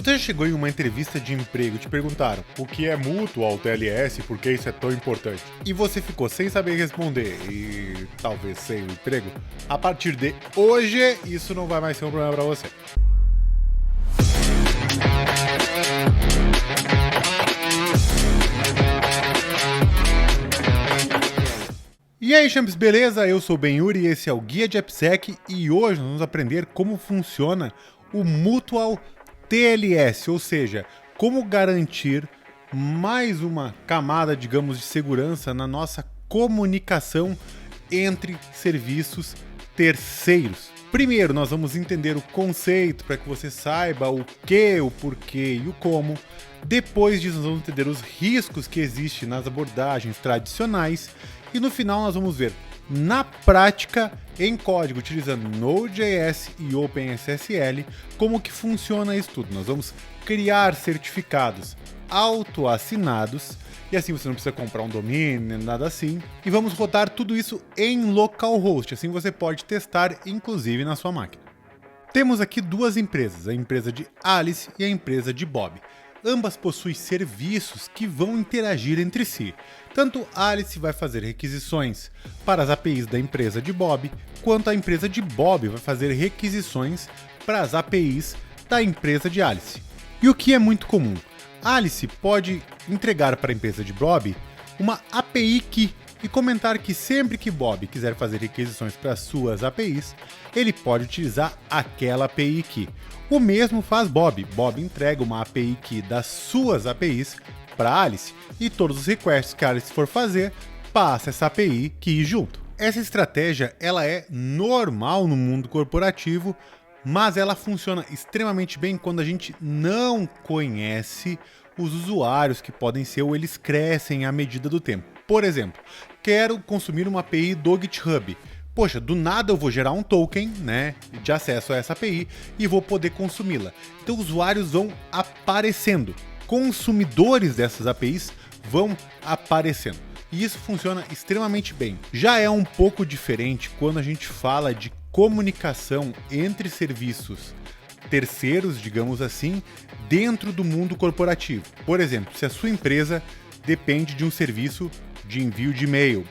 Você já chegou em uma entrevista de emprego e te perguntaram o que é Mutual TLS, por que isso é tão importante? E você ficou sem saber responder e talvez sem o emprego? A partir de hoje, isso não vai mais ser um problema para você. E aí, champs, beleza? Eu sou o Ben Yuri e esse é o Guia de AppSec e hoje nós vamos aprender como funciona o Mutual TLS, ou seja, como garantir mais uma camada, digamos, de segurança na nossa comunicação entre serviços terceiros. Primeiro, nós vamos entender o conceito para que você saiba o que, o porquê e o como. Depois disso, nós vamos entender os riscos que existem nas abordagens tradicionais. E no final, nós vamos ver na prática, em código, utilizando Node.js e OpenSSL, como que funciona isso tudo. Nós vamos criar certificados autoassinados, e assim você não precisa comprar um domínio, nada assim. E vamos rodar tudo isso em localhost, assim você pode testar, inclusive na sua máquina. Temos aqui duas empresas, a empresa de Alice e a empresa de Bob. Ambas possuem serviços que vão interagir entre si. Tanto Alice vai fazer requisições para as APIs da empresa de Bob, quanto a empresa de Bob vai fazer requisições para as APIs da empresa de Alice. E o que é muito comum? Alice pode entregar para a empresa de Bob uma API Key e comentar que sempre que Bob quiser fazer requisições para suas APIs, ele pode utilizar aquela API Key. O mesmo faz Bob. Bob entrega uma API Key das suas APIs para Alice e todos os requests que a Alice for fazer, passa essa API Key junto. Essa estratégia ela é normal no mundo corporativo, mas ela funciona extremamente bem quando a gente não conhece os usuários que podem ser ou eles crescem à medida do tempo. Por exemplo, quero consumir uma API do GitHub. Poxa, do nada eu vou gerar um token, né, de acesso a essa API e vou poder consumi-la. Então usuários vão aparecendo, consumidores dessas APIs vão aparecendo. E isso funciona extremamente bem. Já é um pouco diferente quando a gente fala de comunicação entre serviços terceiros, digamos assim, dentro do mundo corporativo. Por exemplo, se a sua empresa depende de um serviço de envio de e-mail,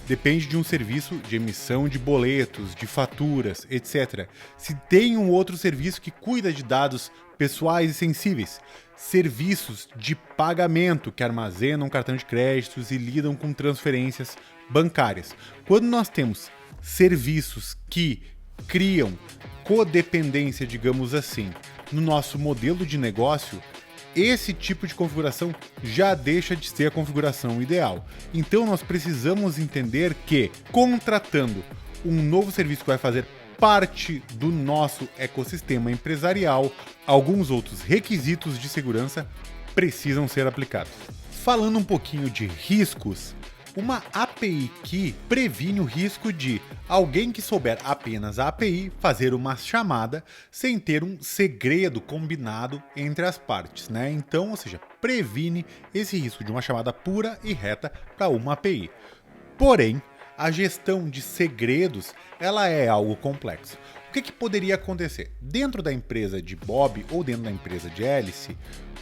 depende de um serviço de emissão de boletos, de faturas, etc. Se tem um outro serviço que cuida de dados pessoais e sensíveis, serviços de pagamento que armazenam cartão de créditos e lidam com transferências bancárias. Quando nós temos serviços que criam codependência, digamos assim, no nosso modelo de negócio, esse tipo de configuração já deixa de ser a configuração ideal. Então nós precisamos entender que, contratando um novo serviço que vai fazer parte do nosso ecossistema empresarial, alguns outros requisitos de segurança precisam ser aplicados. Falando um pouquinho de riscos, uma API Key previne o risco de alguém que souber apenas a API fazer uma chamada sem ter um segredo combinado entre as partes, né? Então, ou seja, previne esse risco de uma chamada pura e reta para uma API. Porém, a gestão de segredos ela é algo complexo. O que poderia acontecer? Dentro da empresa de Bob ou dentro da empresa de Alice,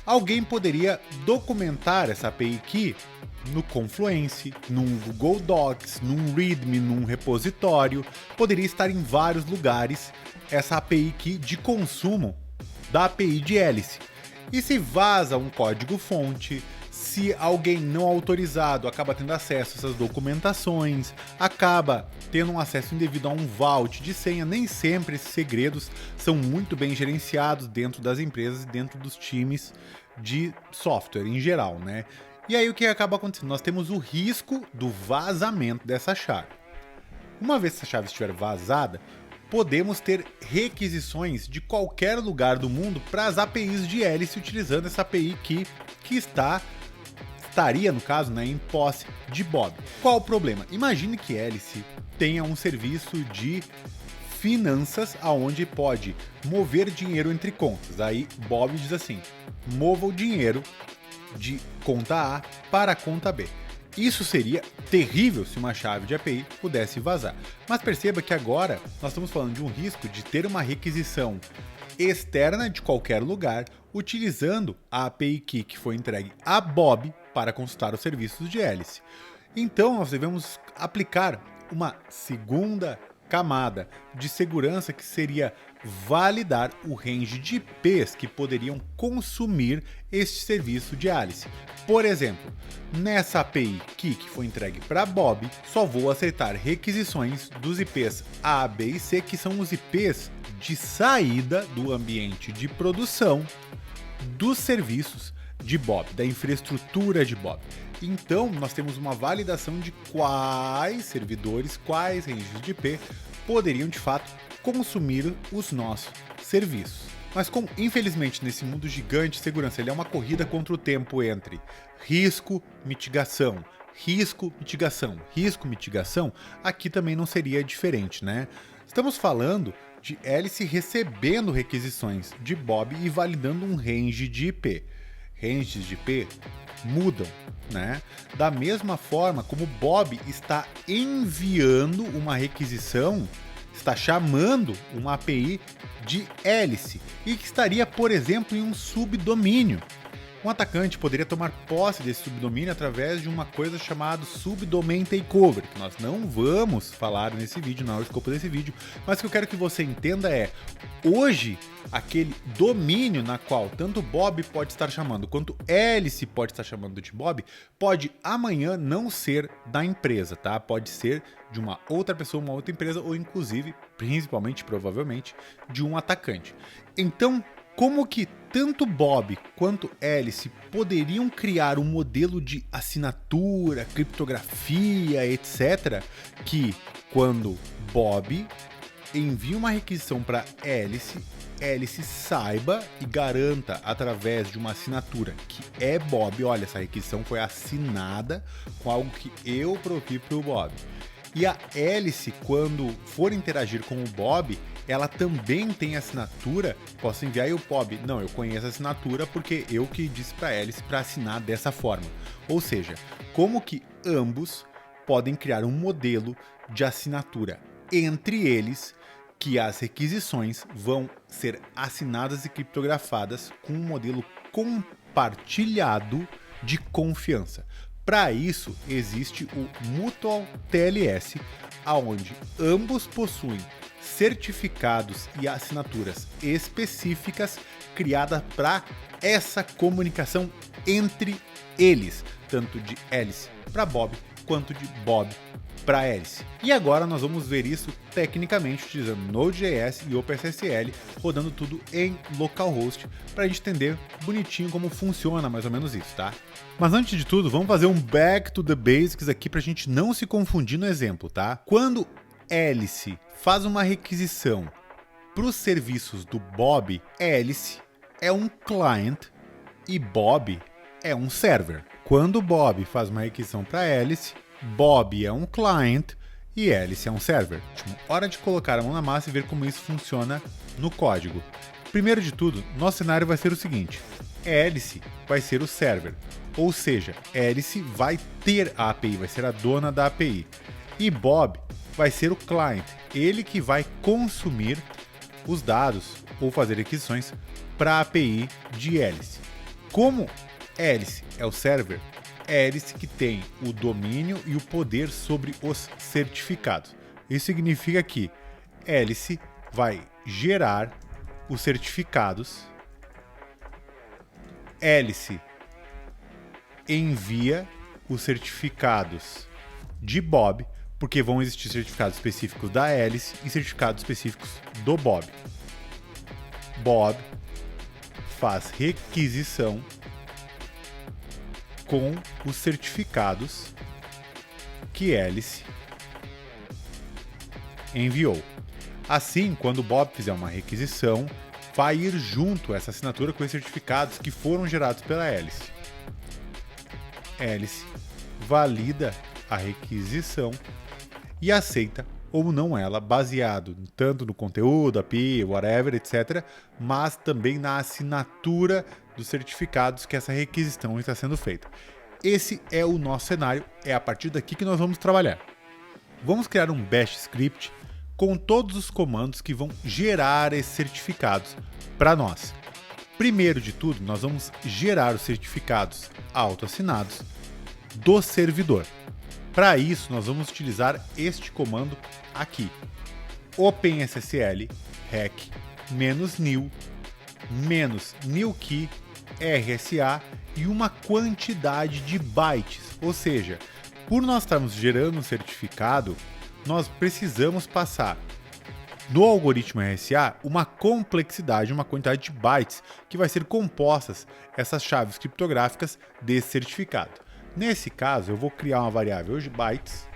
alguém poderia documentar essa API Key no Confluence, num Google Docs, num README, num repositório, poderia estar em vários lugares essa API Key de consumo da API de Alice. E se vaza um código-fonte, se alguém não autorizado acaba tendo acesso a essas documentações, acaba tendo um acesso indevido a um vault de senha, nem sempre esses segredos são muito bem gerenciados dentro das empresas e dentro dos times de software em geral, né? E aí o que acaba acontecendo? Nós temos o risco do vazamento dessa chave. Uma vez que essa chave estiver vazada, podemos ter requisições de qualquer lugar do mundo para as APIs de Alice utilizando essa API que estaria, no caso, né, em posse de Bob. Qual o problema? Imagine que Alice tenha um serviço de finanças aonde pode mover dinheiro entre contas. Aí Bob diz assim: mova o dinheiro de conta A para a conta B. Isso seria terrível se uma chave de API pudesse vazar. Mas perceba que agora nós estamos falando de um risco de ter uma requisição externa de qualquer lugar, utilizando a API Key que foi entregue a Bob para consultar os serviços de hélice. Então, nós devemos aplicar uma segunda camada de segurança que seria validar o range de IPs que poderiam consumir este serviço de hélice. Por exemplo, nessa API Key que foi entregue para Bob, só vou aceitar requisições dos IPs A, B e C, que são os IPs de saída do ambiente de produção dos serviços de Bob, da infraestrutura de Bob. Então, nós temos uma validação de quais servidores, quais ranges de IP poderiam de fato consumir os nossos serviços. Mas como, infelizmente, nesse mundo gigante de segurança, ele é uma corrida contra o tempo entre risco, mitigação, risco, mitigação, risco, mitigação, aqui também não seria diferente, né? Estamos falando de hélice recebendo requisições de Bob e validando um range de IP. Ranges de IP mudam, né? Da mesma forma como Bob está enviando uma requisição, está chamando uma API de hélice e que estaria, por exemplo, em um subdomínio. Um atacante poderia tomar posse desse subdomínio através de uma coisa chamada subdomain takeover, que nós não vamos falar nesse vídeo, não é o escopo desse vídeo, mas o que eu quero que você entenda é, hoje, aquele domínio na qual tanto Bob pode estar chamando, quanto hélice pode estar chamando de Bob, pode amanhã não ser da empresa, tá? Pode ser de uma outra pessoa, uma outra empresa, ou inclusive, principalmente, provavelmente, de um atacante. Então, como que tanto Bob quanto hélice poderiam criar um modelo de assinatura, criptografia, etc., que quando Bob envia uma requisição para hélice, hélice saiba e garanta através de uma assinatura que é Bob, olha, essa requisição foi assinada com algo que eu provi para o Bob. E a hélice, quando for interagir com o Bob, ela também tem assinatura, posso enviar e o Bob, não, eu conheço a assinatura porque eu que disse para a hélice para assinar dessa forma. Ou seja, como que ambos podem criar um modelo de assinatura entre eles, que as requisições vão ser assinadas e criptografadas com um modelo compartilhado de confiança. Para isso, existe o Mutual TLS, onde ambos possuem certificados e assinaturas específicas criadas para essa comunicação entre eles, tanto de hélice para Bob, quanto de Bob para hélice. E agora nós vamos ver isso tecnicamente utilizando Node.js e OpenSSL, rodando tudo em localhost, para a gente entender bonitinho como funciona mais ou menos isso, tá? Mas antes de tudo, vamos fazer um back to the basics aqui para a gente não se confundir no exemplo, tá? Quando hélice faz uma requisição para os serviços do Bob, hélice é um client e Bob é um server. Quando Bob faz uma requisição para hélice, Bob é um client e hélice é um server. Hora de colocar a mão na massa e ver como isso funciona no código. Primeiro de tudo, nosso cenário vai ser o seguinte: hélice vai ser o server, ou seja, hélice vai ter a API, vai ser a dona da API. E Bob vai ser o client, ele que vai consumir os dados ou fazer requisições para a API de hélice. Como hélice é o server, hélice que tem o domínio e o poder sobre os certificados. Isso significa que hélice vai gerar os certificados, hélice envia os certificados de Bob, porque vão existir certificados específicos da hélice e certificados específicos do Bob. Bob faz requisição com os certificados que hélice enviou. Assim, quando o Bob fizer uma requisição, vai ir junto essa assinatura com os certificados que foram gerados pela hélice. Hélice valida a requisição e aceita ou não ela, baseado tanto no conteúdo, API, whatever, etc., mas também na assinatura dos certificados que essa requisição está sendo feita. Esse é o nosso cenário, é a partir daqui que nós vamos trabalhar. Vamos criar um bash script com todos os comandos que vão gerar esses certificados para nós. Primeiro de tudo, nós vamos gerar os certificados autoassinados do servidor. Para isso, nós vamos utilizar este comando aqui, OpenSSL rec -new -newKey RSA e uma quantidade de bytes, ou seja, por nós estarmos gerando um certificado, nós precisamos passar no algoritmo RSA uma complexidade, uma quantidade de bytes que vai ser compostas essas chaves criptográficas desse certificado. Nesse caso, eu vou criar uma variável de bytes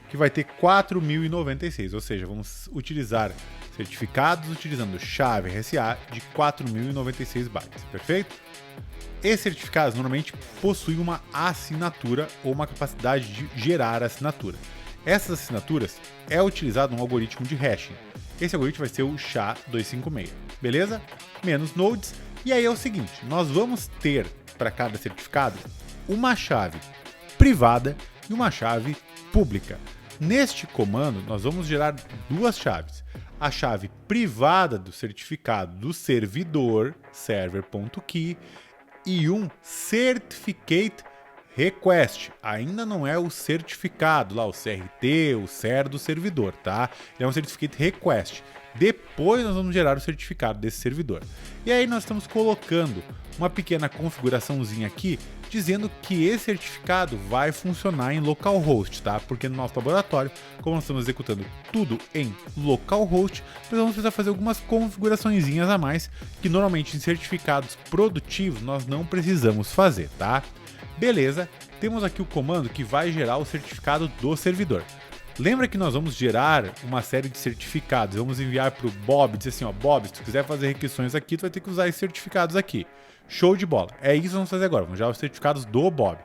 que vai ter 4.096, ou seja, vamos utilizar certificados utilizando chave RSA de 4.096 bytes, perfeito? Esses certificados normalmente possuem uma assinatura ou uma capacidade de gerar assinatura. Essas assinaturas é utilizado um algoritmo de hashing. Esse algoritmo vai ser o SHA-256, beleza? Menos nodes. E aí é o seguinte, nós vamos ter para cada certificado uma chave privada e uma chave pública. Neste comando, nós vamos gerar duas chaves. A chave privada do certificado do servidor, server.key, e um certificate request. Ainda não é o certificado lá, o CRT, o CER do servidor, tá? É um certificate request. Depois nós vamos gerar o certificado desse servidor. E aí nós estamos colocando uma pequena configuraçãozinha aqui, dizendo que esse certificado vai funcionar em localhost, tá? Porque no nosso laboratório, como nós estamos executando tudo em localhost, nós vamos precisar fazer algumas configuraçõezinhas a mais, que normalmente em certificados produtivos nós não precisamos fazer, tá? Beleza, temos aqui o comando que vai gerar o certificado do servidor. Lembra que nós vamos gerar uma série de certificados, vamos enviar para o Bob, dizer assim, ó, Bob, se tu quiser fazer requisições aqui, tu vai ter que usar esses certificados aqui. Show de bola. É isso que vamos fazer agora, vamos gerar os certificados do Bob,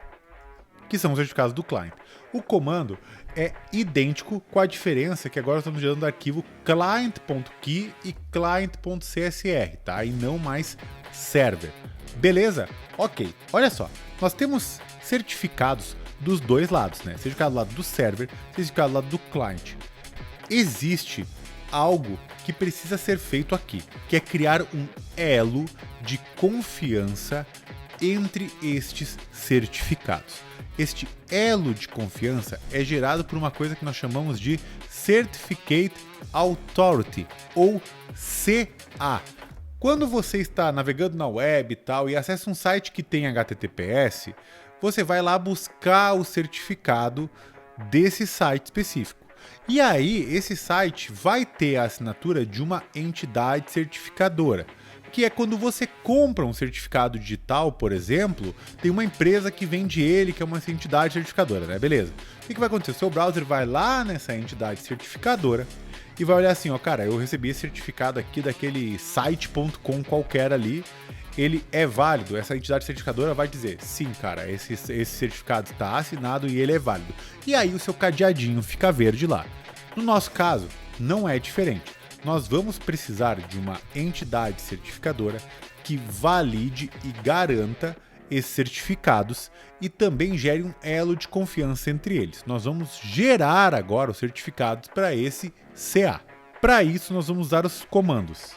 que são os certificados do client. O comando é idêntico, com a diferença que agora estamos gerando o arquivo client.key e client.csr, tá? E não mais server. Beleza? Ok. Olha só, nós temos certificados dos dois lados, né? Certificado do lado do server, certificado do lado do client. Existe algo que precisa ser feito aqui, que é criar um elo de confiança entre estes certificados. Este elo de confiança é gerado por uma coisa que nós chamamos de Certificate Authority, ou CA. Quando você está navegando na web e tal e acessa um site que tem HTTPS, você vai lá buscar o certificado desse site específico. E aí, esse site vai ter a assinatura de uma entidade certificadora, que é quando você compra um certificado digital, por exemplo, tem uma empresa que vende ele, que é uma entidade certificadora, né? Beleza. O que vai acontecer? O seu browser vai lá nessa entidade certificadora e vai olhar assim, ó, cara, eu recebi esse certificado aqui daquele site.com qualquer ali, ele é válido, essa entidade certificadora vai dizer, sim, cara, esse certificado está assinado e ele é válido. E aí o seu cadeadinho fica verde lá. No nosso caso, não é diferente. Nós vamos precisar de uma entidade certificadora que valide e garanta esses certificados e também gere um elo de confiança entre eles. Nós vamos gerar agora os certificados para esse CA. Para isso, nós vamos usar os comandos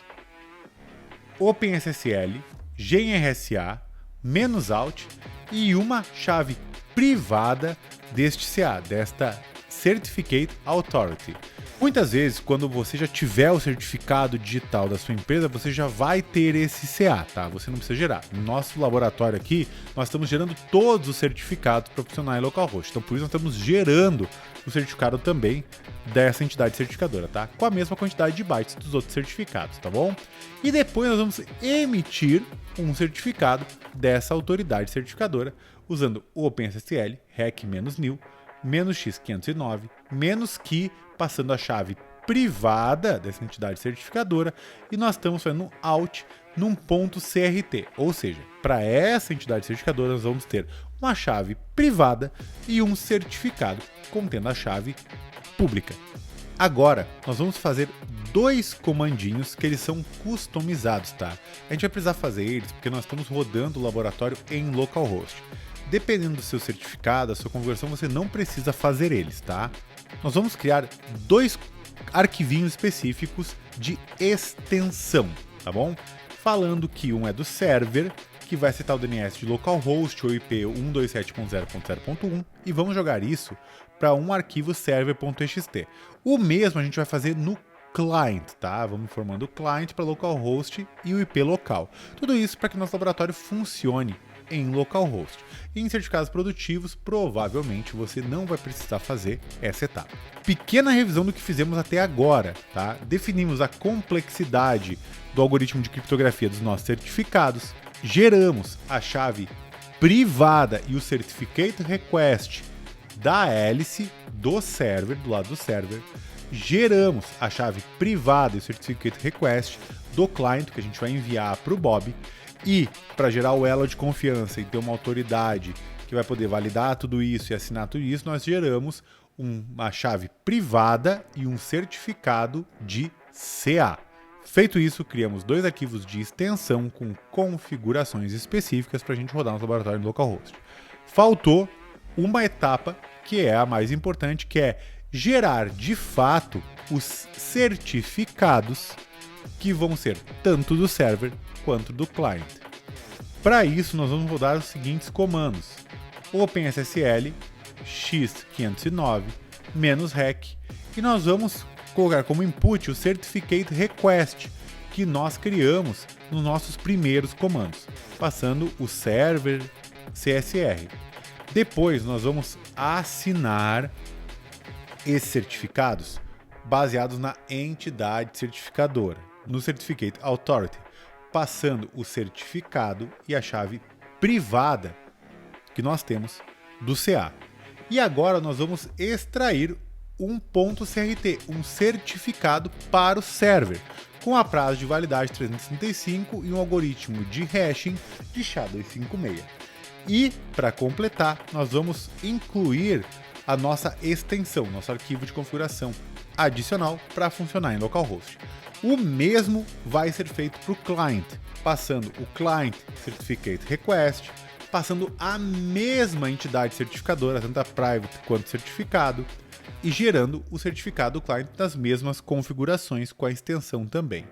OpenSSL, genRSA, -out e uma chave privada deste CA, desta Certificate Authority. Muitas vezes, quando você já tiver o certificado digital da sua empresa, você já vai ter esse CA, tá? Você não precisa gerar. No nosso laboratório aqui, nós estamos gerando todos os certificados para funcionar em localhost. Então, por isso, nós estamos gerando o certificado também dessa entidade certificadora, tá? Com a mesma quantidade de bytes dos outros certificados, tá bom? E depois nós vamos emitir um certificado dessa autoridade certificadora usando o OpenSSL, rec -new, -x509, -key, passando a chave privada dessa entidade certificadora, e nós estamos fazendo um out num ponto CRT, ou seja, para essa entidade certificadora nós vamos ter uma chave privada e um certificado contendo a chave pública. Agora, nós vamos fazer dois comandinhos que eles são customizados, tá? A gente vai precisar fazer eles porque nós estamos rodando o laboratório em localhost. Dependendo do seu certificado, da sua configuração, você não precisa fazer eles, tá? nós vamos criar dois arquivinhos específicos de extensão, tá bom? Falando que um é do server, que vai aceitar o DNS de localhost ou IP 127.0.0.1 e vamos jogar isso para um arquivo server.txt. O mesmo a gente vai fazer no client, tá? Vamos formando o client para localhost e o IP local. Tudo isso para que nosso laboratório funcione em localhost. E em certificados produtivos, provavelmente você não vai precisar fazer essa etapa. Pequena revisão do que fizemos até agora, tá? Definimos a complexidade do algoritmo de criptografia dos nossos certificados, geramos a chave privada e o certificate request da hélice do server, do lado do server, geramos a chave privada e o certificate request do client que a gente vai enviar para o Bob. E, para gerar o elo de confiança e ter uma autoridade que vai poder validar tudo isso e assinar tudo isso, nós geramos uma chave privada e um certificado de CA. Feito isso, criamos dois arquivos de extensão com configurações específicas para a gente rodar no laboratório no localhost. Faltou uma etapa que é a mais importante, que é gerar de fato os certificados que vão ser tanto do server quanto do client. Para isso, nós vamos rodar os seguintes comandos: OpenSSL x509 -rec e nós vamos colocar como input o certificate request que nós criamos nos nossos primeiros comandos, passando o server CSR. Depois, nós vamos assinar esses certificados baseados na entidade certificadora, no Certificate Authority, passando o certificado e a chave privada que nós temos do CA. E agora nós vamos extrair um .crt, um certificado para o server, com a prazo de validade 365 e um algoritmo de hashing de SHA-256. E, para completar, nós vamos incluir a nossa extensão, nosso arquivo de configuração adicional para funcionar em localhost. O mesmo vai ser feito para o client, passando o client certificate request, passando a mesma entidade certificadora, tanto a private quanto certificado, e gerando o certificado do client das mesmas configurações com a extensão também.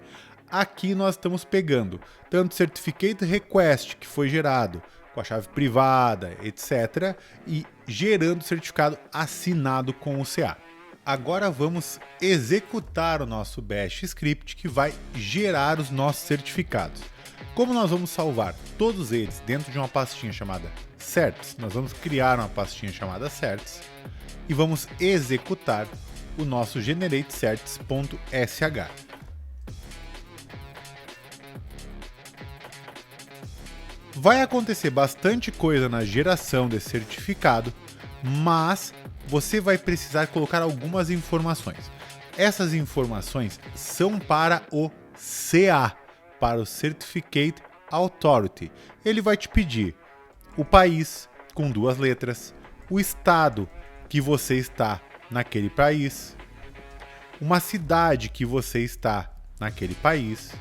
Aqui nós estamos pegando tanto o certificate request que foi gerado com a chave privada, etc., e gerando o certificado assinado com o CA. Agora vamos executar o nosso bash script que vai gerar os nossos certificados. Como nós vamos salvar todos eles dentro de uma pastinha chamada certs, nós vamos criar uma pastinha chamada certs e vamos executar o nosso generatecerts.sh. Vai acontecer bastante coisa na geração desse certificado, mas você vai precisar colocar algumas informações. Essas informações são para o CA, para o Certificate Authority. Ele vai te pedir o país com 2 letras, o estado que você está naquele país, uma cidade que você está naquele país,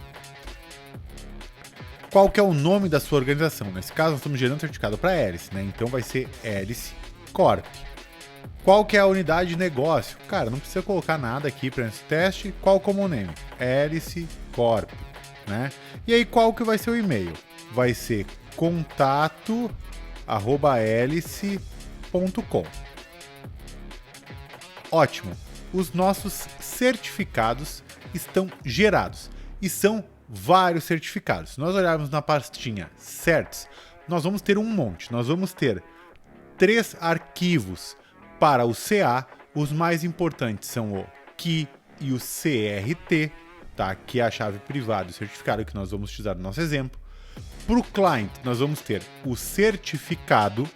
qual que é o nome da sua organização. Nesse caso, nós estamos gerando certificado para Hélice, né? Então vai ser Hélice Corp. Qual que é a unidade de negócio? Cara, não precisa colocar nada aqui para esse teste. Qual o common name? Hélice Corp, né? E aí, qual que vai ser o e-mail? Vai ser contato@hélice.com. Ótimo. Os nossos certificados estão gerados e são vários certificados. Se nós olharmos na pastinha certs, nós vamos ter um monte. Nós vamos ter 3 arquivos para o CA. Os mais importantes são o key e o CRT, tá? Que é a chave privada e o certificado que nós vamos utilizar no nosso exemplo. Para o client, nós vamos ter o certificado,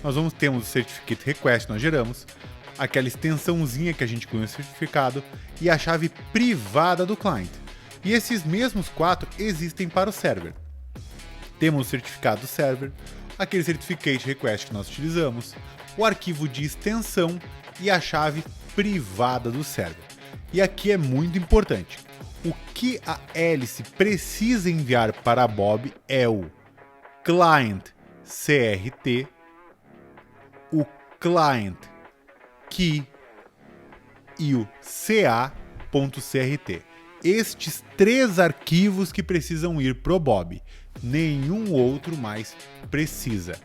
nós vamos ter o certificate request que nós geramos, aquela extensãozinha que a gente inclui no certificado e a chave privada do client. E esses mesmos 4 existem para o server. Temos o certificado do server, aquele certificate request que nós utilizamos, o arquivo de extensão e a chave privada do server. E aqui é muito importante. O que a hélice precisa enviar para a Bob é o client CRT, o client key e o ca.crt. Estes 3 arquivos que precisam ir pro Bob. Nenhum outro mais precisa.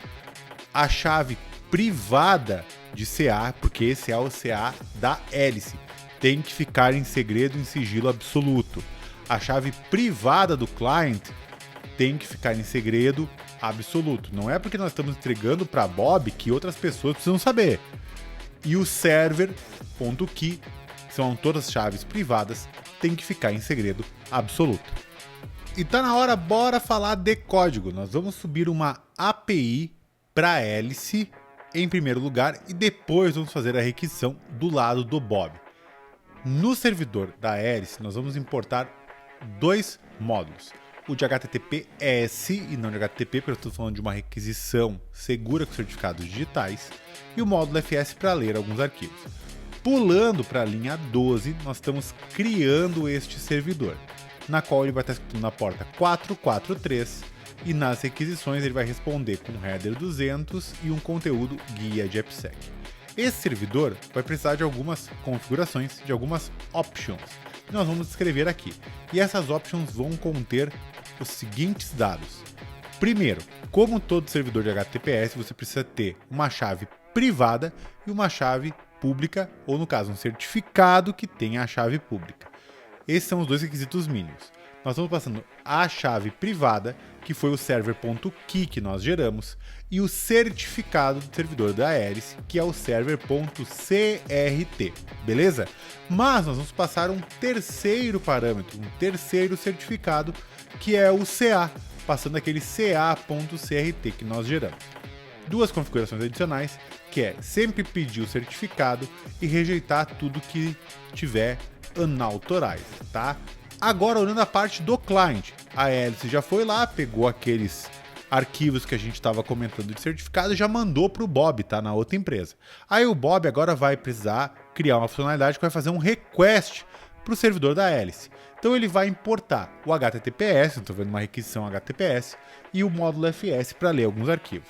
A chave privada de CA, porque esse é o CA da hélice, tem que ficar em segredo, em sigilo absoluto. A chave privada do client tem que ficar em segredo absoluto. Não é porque nós estamos entregando para Bob que outras pessoas precisam saber. E o server.key, que são todas as chaves privadas, tem que ficar em segredo absoluto. E tá na hora, bora falar de código. Nós vamos subir uma API para a hélice em primeiro lugar e depois vamos fazer a requisição do lado do Bob. No servidor da hélice, nós vamos importar 2 módulos. O de HTTPS e não de HTTP, porque eu estou falando de uma requisição segura com certificados digitais, e o módulo FS para ler alguns arquivos. Pulando para a linha 12, nós estamos criando este servidor, na qual ele vai estar escrito na porta 443 e nas requisições ele vai responder com header 200 e um conteúdo guia de AppSec. Esse servidor vai precisar de algumas configurações, de algumas options, que nós vamos descrever aqui. E essas options vão conter os seguintes dados. Primeiro, como todo servidor de HTTPS, você precisa ter uma chave privada e uma chave pública, ou no caso, um certificado que tenha a chave pública. Esses são os 2 requisitos mínimos. Nós estamos passando a chave privada, que foi o server.key que nós geramos, e o certificado do servidor da hélice, que é o server.crt, beleza? Mas nós vamos passar um terceiro parâmetro, um terceiro certificado, que é o CA, passando aquele ca.crt que nós geramos. 2 configurações adicionais, que é sempre pedir o certificado e rejeitar tudo que tiver unauthorized, tá? Agora, olhando a parte do client, a hélice já foi lá, pegou aqueles arquivos que a gente estava comentando de certificado e já mandou para o Bob, tá? Na outra empresa. Aí o Bob agora vai precisar criar uma funcionalidade que vai fazer um request para o servidor da hélice. Então ele vai importar o HTTPS, estou vendo uma requisição HTTPS, e o módulo FS para ler alguns arquivos.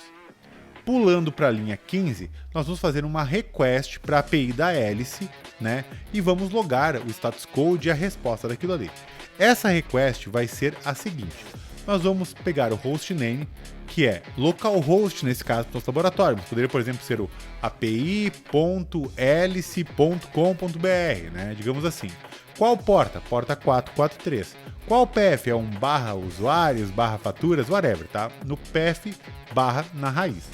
Pulando para a linha 15, nós vamos fazer uma request para a API da hélice, né? E vamos logar o status code e a resposta daquilo ali. Essa request vai ser a seguinte: nós vamos pegar o hostname, que é localhost nesse caso para o nosso laboratório, mas poderia, por exemplo, ser o api.hélice.com.br, né? Digamos assim. Qual porta? Porta 443. Qual path? É um barra usuários, barra faturas, whatever, tá? No path barra na raiz.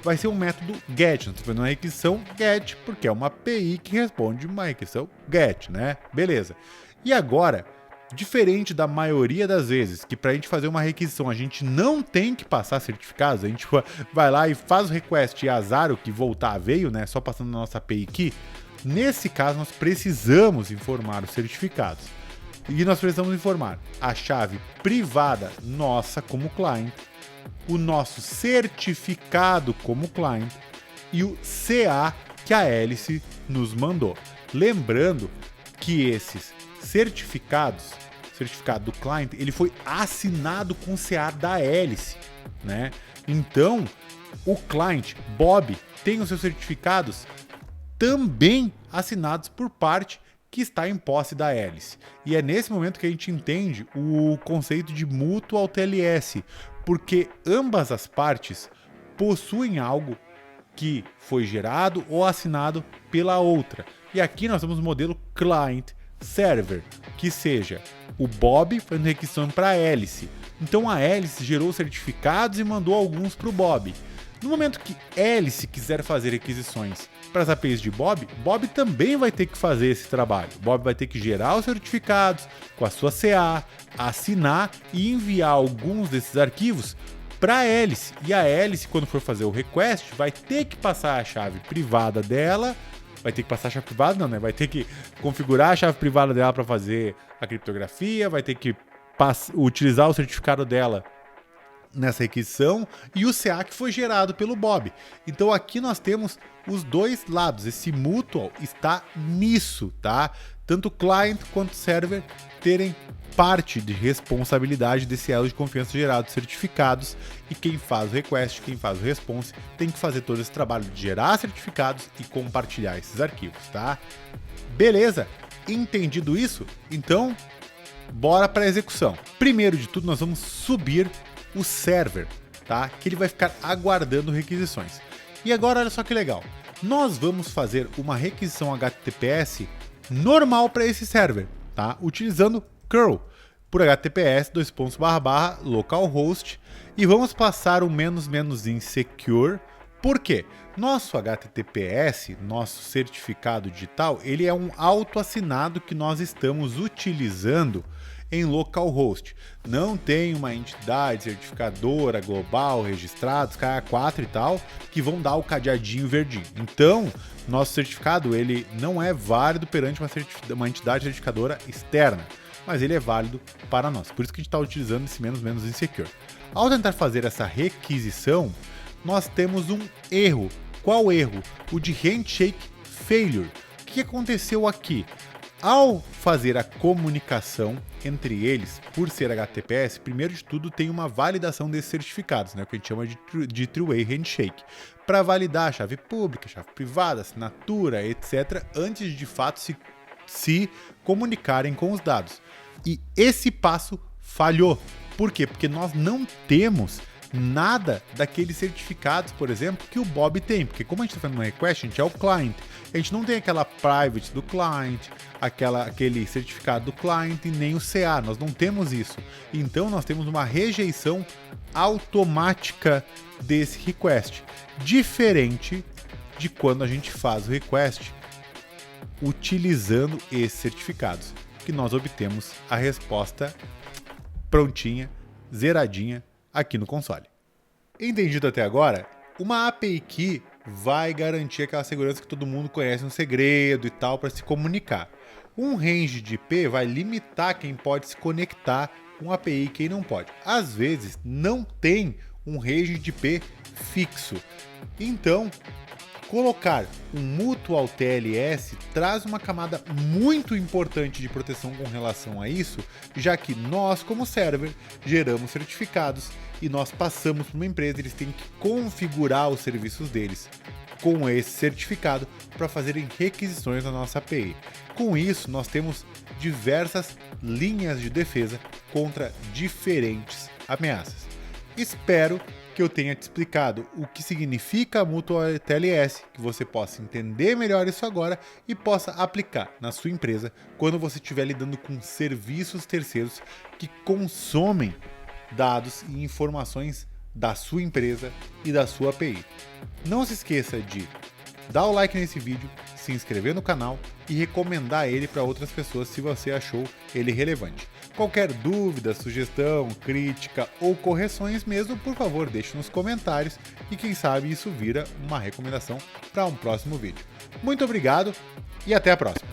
Vai ser um método GET, nós estamos fazendo uma requisição GET, porque é uma API que responde uma requisição GET, né? Beleza. E agora, diferente da maioria das vezes, que para a gente fazer uma requisição a gente não tem que passar certificados, a gente vai lá e faz o request e azar o que voltar veio, né? Só passando na nossa API aqui. Nesse caso, nós precisamos informar os certificados. E nós precisamos informar a chave privada nossa como client, o nosso certificado como client e o CA que a hélice nos mandou. Lembrando que esses certificados, o certificado do client, ele foi assinado com o CA da hélice, né? Então, o client, Bob, tem os seus certificados também assinados por parte que está em posse da hélice. E é nesse momento que a gente entende o conceito de mutual TLS, porque ambas as partes possuem algo que foi gerado ou assinado pela outra. E aqui nós temos o modelo client-server, que seja o Bob fazendo requisição para a hélice. Então a hélice gerou certificados e mandou alguns para o Bob. No momento que hélice quiser fazer requisições para as APIs de Bob, Bob também vai ter que fazer esse trabalho. Bob vai ter que gerar os certificados com a sua CA, assinar e enviar alguns desses arquivos para a hélice. E a hélice, quando for fazer o request, vai ter que passar a chave privada dela. Vai ter que passar a chave privada, não, né? Vai ter que configurar a chave privada dela para fazer a criptografia, vai ter que utilizar o certificado dela nessa requisição e o CA que foi gerado pelo Bob. Então aqui nós temos os dois lados, esse mutual está nisso, tá? Tanto o client quanto o server terem parte de responsabilidade desse elo de confiança gerado certificados, e quem faz o request, quem faz o response, tem que fazer todo esse trabalho de gerar certificados e compartilhar esses arquivos, tá? Beleza? Entendido isso? Então, bora para a execução. Primeiro de tudo, nós vamos subir o server, tá? Que ele vai ficar aguardando requisições. E agora, olha só que legal. Nós vamos fazer uma requisição HTTPS normal para esse server, tá? Utilizando curl por https localhost, e vamos passar um -- insecure. Por quê? Nosso HTTPS, nosso certificado digital, ele é um autoassinado que nós estamos utilizando em localhost. Não tem uma entidade certificadora global, registrados, KA4 e tal, que vão dar o cadeadinho verdinho. Então, nosso certificado ele não é válido perante uma entidade certificadora externa, mas ele é válido para nós. Por isso que a gente está utilizando esse -- insecure. Ao tentar fazer essa requisição, nós temos um erro. Qual erro? O de handshake failure. O que aconteceu aqui? Ao fazer a comunicação entre eles, por ser HTTPS, primeiro de tudo tem uma validação desses certificados, né, que a gente chama de three-way handshake, para validar a chave pública, chave privada, assinatura, etc., antes de fato se comunicarem com os dados. E esse passo falhou. Por quê? Porque nós não temos nada daqueles certificados, por exemplo, que o Bob tem. Porque como a gente está fazendo uma request, a gente é o client. A gente não tem aquela private do client, aquele certificado do client e nem o CA. Nós não temos isso. Então nós temos uma rejeição automática desse request. Diferente de quando a gente faz o request utilizando esses certificados, que nós obtemos a resposta prontinha, zeradinha, aqui no console. Entendido até agora? Uma API Key vai garantir aquela segurança que todo mundo conhece, um segredo e tal, para se comunicar. Um range de IP vai limitar quem pode se conectar com a API e quem não pode. Às vezes, não tem um range de IP fixo. Então, colocar um mutual TLS traz uma camada muito importante de proteção com relação a isso, já que nós, como server, geramos certificados e nós passamos para uma empresa, eles têm que configurar os serviços deles com esse certificado para fazerem requisições na nossa API. Com isso, nós temos diversas linhas de defesa contra diferentes ameaças. Espero que eu tenha te explicado o que significa a Mutual TLS, que você possa entender melhor isso agora e possa aplicar na sua empresa quando você estiver lidando com serviços terceiros que consomem dados e informações da sua empresa e da sua API. Não se esqueça de dar o like nesse vídeo, se inscrever no canal e recomendar ele para outras pessoas se você achou ele relevante. Qualquer dúvida, sugestão, crítica ou correções mesmo, por favor, deixe nos comentários e quem sabe isso vira uma recomendação para um próximo vídeo. Muito obrigado e até a próxima!